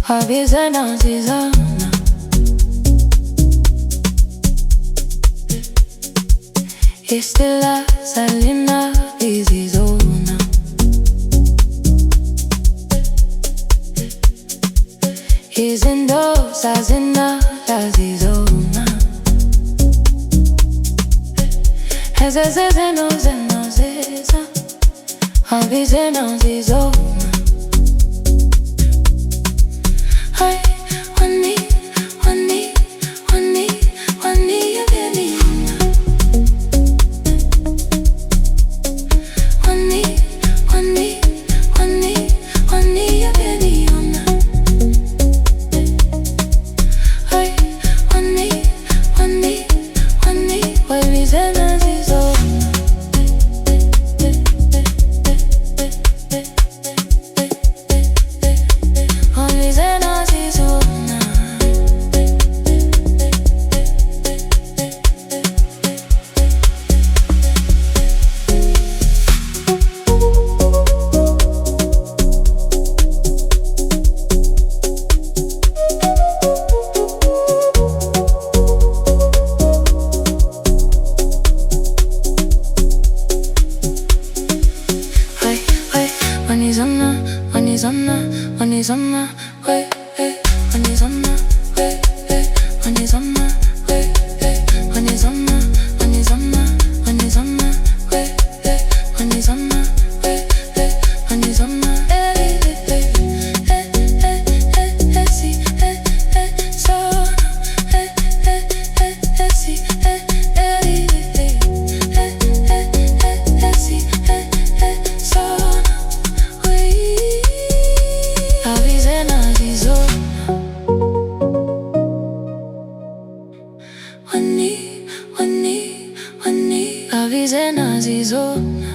Austination, Izono. Estela Salina Izono. Izindo Sazina Izono. Zeno Zeno Zeza. Austination, Izono. Hey, wani ya beni. Wani ya beni ona. Hey, wani, why zena zizo. Why zena zizo. Izono, wait, Izono, wait, Izono, wait, Izono, Izono, Izono, wait, Izono, wait, Izono, Austination, Izono. Austination, Izono.